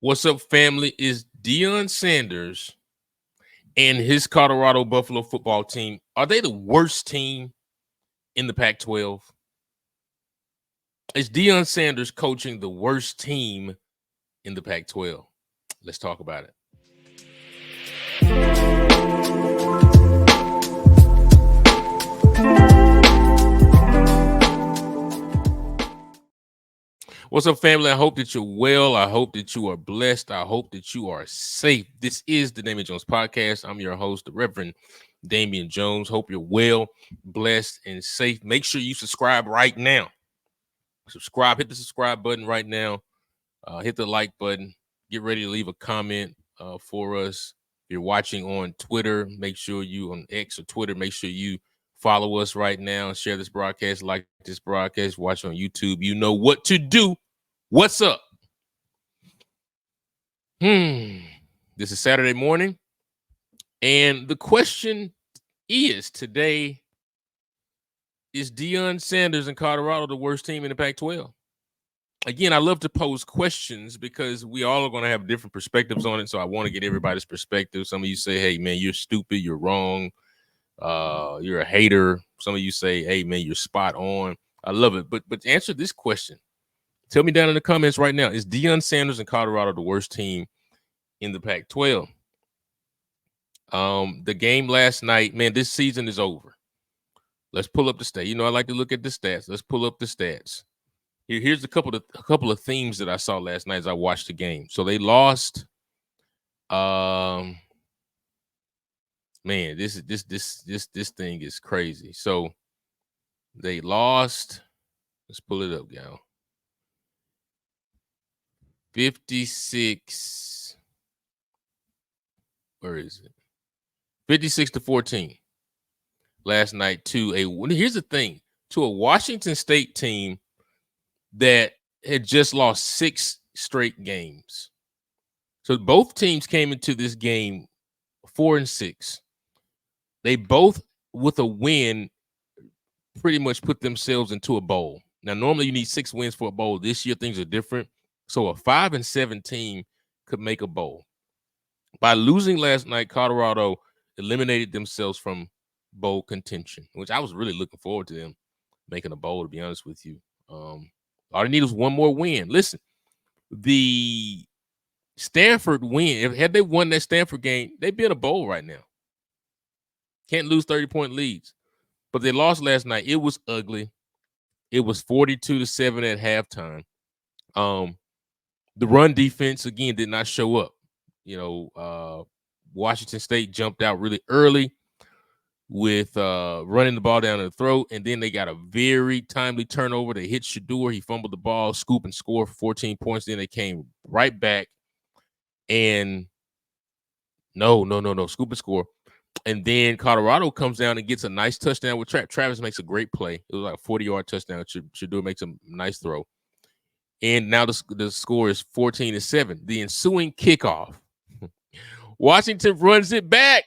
What's up, family? Is Deion Sanders and his Colorado Buffalo football team, are they the worst team in the Pac-12? Is Deion Sanders coaching the worst team in the Pac-12? Let's talk about it. What's up, family? I hope that you're well. I hope that you are blessed. I hope that you are safe. This is the Damien Jones podcast. I'm your host, the Reverend Damien Jones. Hope you're well, blessed, and safe. Make sure you subscribe right now. Subscribe. Hit the subscribe button right now. Hit the like button. Get ready to leave a comment for us. If you're watching on Twitter, make sure you on X or Twitter, make sure you follow us right now and share this broadcast, like this broadcast, watch on YouTube. You know what to do. What's up? This is Saturday morning. And the question is today, is Deion Sanders and Colorado the worst team in the Pac-12? Again, I love to pose questions because we all are going to have different perspectives on it. So I want to get everybody's perspective. Some of you say, hey, man, you're stupid. You're wrong. You're a hater. Some of you say, hey, man, you're spot on. I love it. But answer this question. Tell me down in the comments right now. Is Deion Sanders and Colorado the worst team in the Pac-12? The game last night, man, this season is over. Let's pull up the stats. You know, I like to look at the stats. Let's pull up the stats. Here's a couple of themes that I saw last night as I watched the game. So they lost. Man, this thing is crazy. So they lost. Let's pull it up, y'all. 56. Where is it? 56-14 last night to a. Here's the thing, to a Washington State team that had just lost 6 straight games. So both teams came into this game 4-6. They both, with a win, pretty much put themselves into a bowl. Now, normally you need 6 wins for a bowl. This year, things are different. So a 5-7 team could make a bowl. By losing last night, Colorado eliminated themselves from bowl contention, which I was really looking forward to them making a bowl, to be honest with you. All they need is one more win. Listen, the Stanford win, had they won that Stanford game, they'd be in a bowl right now. Can't lose 30-point leads. But they lost last night. It was ugly. It was 42-7 at halftime. The run defense, again, did not show up. You know, Washington State jumped out really early with running the ball down the throat, and then they got a very timely turnover. They hit Shador. He fumbled the ball, scoop and score for 14 points. Then they came right back and no, scoop and score. And then Colorado comes down and gets a nice touchdown with Travis makes a great play. It was like a 40-yard touchdown. Shador makes a nice throw. And now the score is 14-7. The ensuing kickoff, Washington runs it back.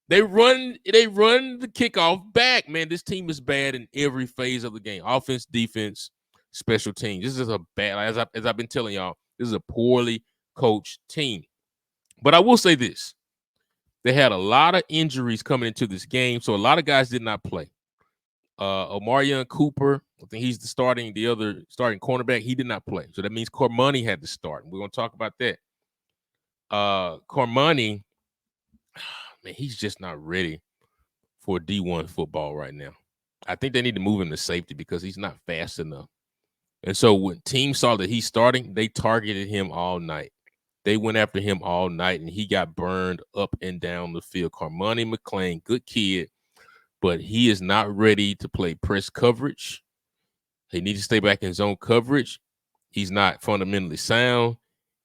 They run the kickoff back. Man, this team is bad in every phase of the game. Offense, defense, special teams. This is a bad, as I've been telling y'all, this is a poorly coached team. But I will say this. They had a lot of injuries coming into this game, so a lot of guys did not play. Omarion Cooper, I think he's the other starting cornerback. He did not play. So that means Cormani had to start. We're going to talk about that. Cormani, man, he's just not ready for D1 football right now. I think they need to move him to safety because he's not fast enough. And so when teams saw that he's starting, they targeted him all night. They went after him all night, and he got burned up and down the field. Cormani McClain, good kid, but he is not ready to play press coverage. He needs to stay back in zone coverage. He's not fundamentally sound.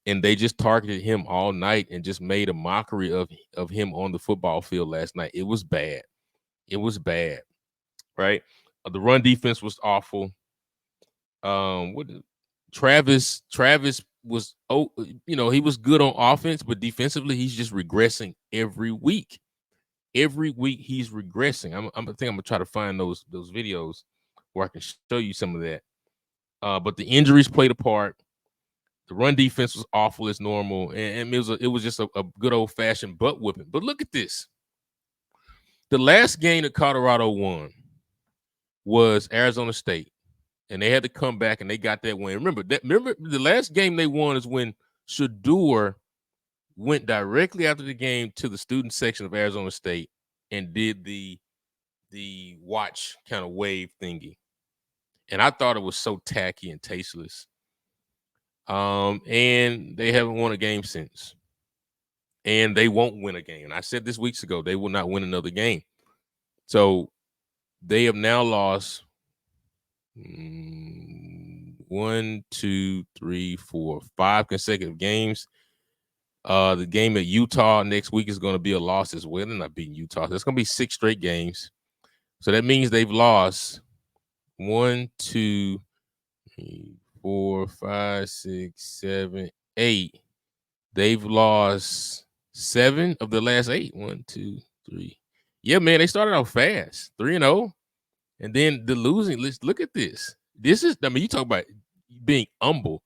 And they just targeted him all night and just made a mockery of him on the football field last night. It was bad. It was bad, right? The run defense was awful. Travis was, he was good on offense, but defensively he's just regressing every week. Every week he's regressing. I think I'm gonna try to find those videos where I can show you some of that. But the injuries played a part. The run defense was awful as normal, and it was just a good old fashioned butt whipping. But look at this: the last game that Colorado won was Arizona State, and they had to come back and they got that win. Remember the last game they won is when Shador went directly after the game to the student section of Arizona State and did the watch kind of wave thingy. And I thought it was so tacky and tasteless. And they haven't won a game since. And they won't win a game. And I said this weeks ago, they will not win another game. So they have now lost 1, 2, 3, 4, 5 consecutive games. The game at Utah next week is going to be a loss as well. They're not beating Utah. There's going to be 6 straight games. So that means they've lost 1, 2, 3, 4, 5, 6, 7, 8. They've lost 7 of the last 8. 1, 2, 3. Yeah, man, they started off fast, 3-0. And then the losing list, look at this. This is, I mean, you talk about being humble.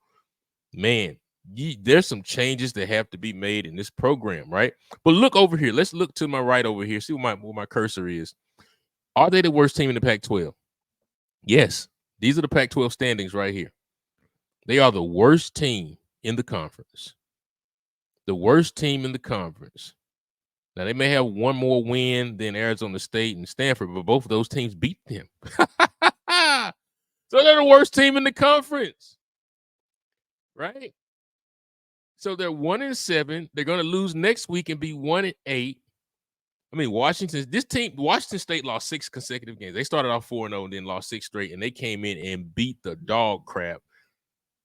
Man, there's some changes that have to be made in this program, right? But look over here. Let's look to my right over here. See where my cursor is. Are they the worst team in the Pac-12? Yes. These are the Pac-12 standings right here. They are the worst team in the conference. The worst team in the conference. Now, they may have one more win than Arizona State and Stanford, but both of those teams beat them. So they're the worst team in the conference, right? So they're 1-7. They're going to lose next week and be 1-8. I mean, Washington State lost 6 consecutive games. They started off 4-0 and then lost 6 straight, and they came in and beat the dog crap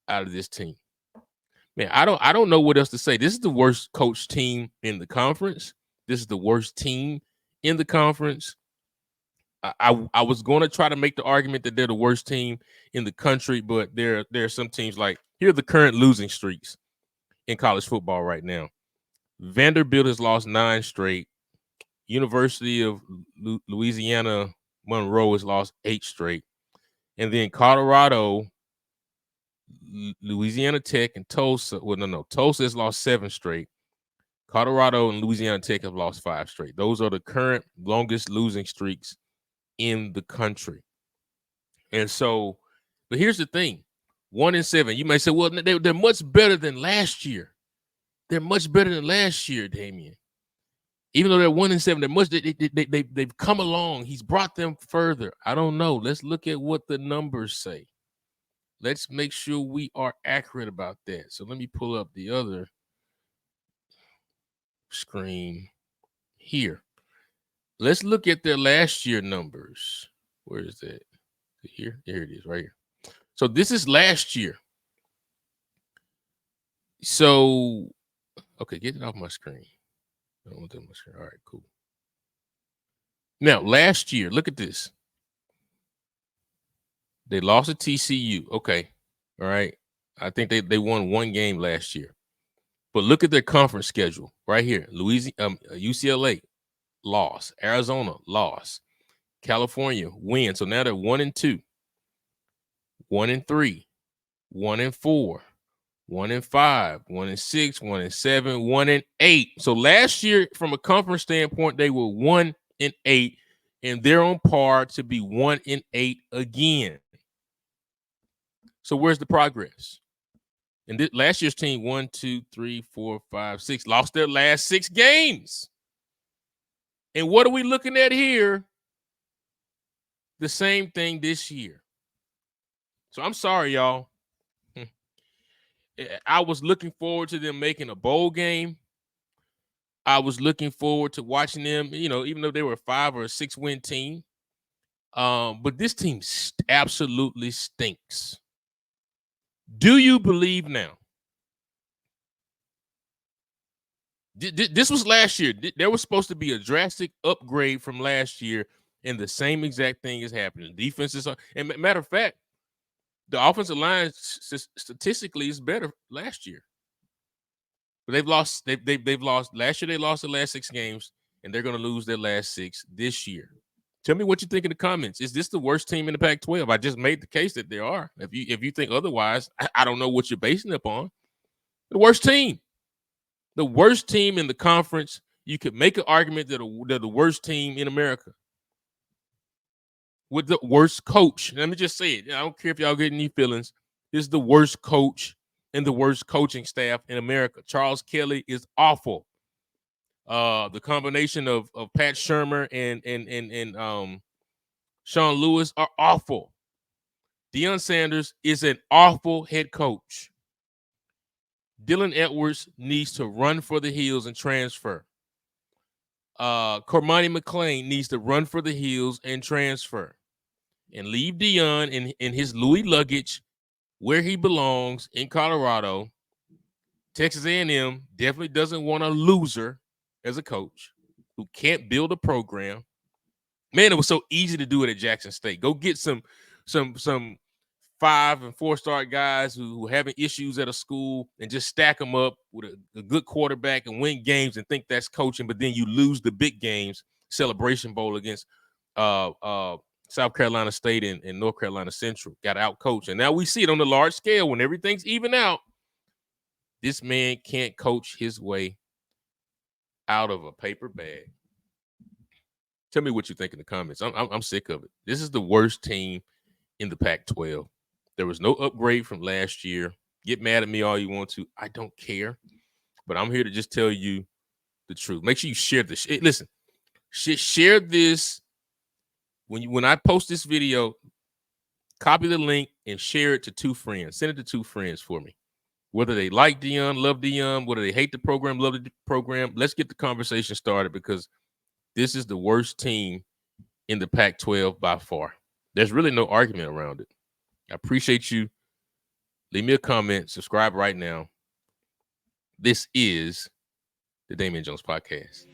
out of this team. Man, I don't know what else to say. This is the worst coach team in the conference. This is the worst team in the conference. I was going to try to make the argument that they're the worst team in the country, but there are some teams like, here are the current losing streaks in college football right now. Vanderbilt has lost 9 straight. University of Louisiana Monroe has lost 8 straight. And then Colorado, Louisiana Tech, and Tulsa. Well, no. Tulsa has lost 7 straight. Colorado and Louisiana Tech have lost 5 straight. Those are the current longest losing streaks in the country. And so, but here's the thing: 1-7. You may say, well, they're much better than last year. They're much better than last year, Damien. Even though they're 1-7, they've come along. He's brought them further. I don't know. Let's look at what the numbers say. Let's make sure we are accurate about that. So let me pull up the other screen here. Let's look at their last year numbers. Where is that? Here? Here it is, right here. So this is last year. So, okay, get it off my screen. I don't want that on my screen. All right, cool. Now, last year, look at this. They lost to TCU. Okay. All right. I think they won 1 game last year. But look at their conference schedule right here. UCLA lost. Arizona lost. California win. So now they're 1-2, 1-3, 1-4, 1-5, 1-6, 1-7, 1-8. So last year, from a conference standpoint, they were 1-8, and they're on par to be 1-8 again. So where's the progress? And last year's team, 1, 2, 3, 4, 5, 6, lost their last 6 games. And what are we looking at here? The same thing this year. So I'm sorry, y'all. I was looking forward to them making a bowl game. I was looking forward to watching them, even though they were a 5 or a 6 win team. But this team absolutely stinks. Do you believe now? This was last year. There was supposed to be a drastic upgrade from last year, and the same exact thing is happening. Defenses are, and matter of fact, the offensive line statistically is better last year. But they've lost. They've lost last year. They lost the last 6 games, and they're going to lose their last 6 this year. Tell me what you think in the comments. Is this the worst team in the Pac-12? I just made the case that they are. If you think otherwise, I don't know what you're basing it upon. The worst team. The worst team in the conference. You could make an argument that they're the worst team in America. With the worst coach. Let me just say it. I don't care if y'all get any feelings. This is the worst coach and the worst coaching staff in America. Charles Kelly is awful. The combination of Pat Shermer and Sean Lewis are awful. Deion Sanders is an awful head coach. Dylan Edwards needs to run for the hills and transfer. Cormani McClain needs to run for the hills and transfer. And leave Deion in his Louis luggage where he belongs in Colorado. Texas A&M definitely doesn't want a loser as a coach who can't build a program. Man, it was so easy to do it at Jackson State. Go get some 5- and 4-star guys who having issues at a school and just stack them up with a good quarterback and win games and think that's coaching, but then you lose the big games, Celebration Bowl against South Carolina State and North Carolina Central. Got out coached. And now we see it on the large scale when everything's even out. This man can't coach his way out of a paper bag. Tell me what you think in the comments. I'm sick of it. This is the worst team in the Pac-12. There was no upgrade from last year. Get mad at me all you want to. I don't care. But I'm here to just tell you the truth. Make sure you share this. Listen, share this. When I post this video, copy the link and share it to 2 friends. Send it to 2 friends for me. Whether they like Deion, love Deion, whether they hate the program, love the program, let's get the conversation started because this is the worst team in the Pac-12 by far. There's really no argument around it. I appreciate you. Leave me a comment. Subscribe right now. This is the Damien Jones Podcast.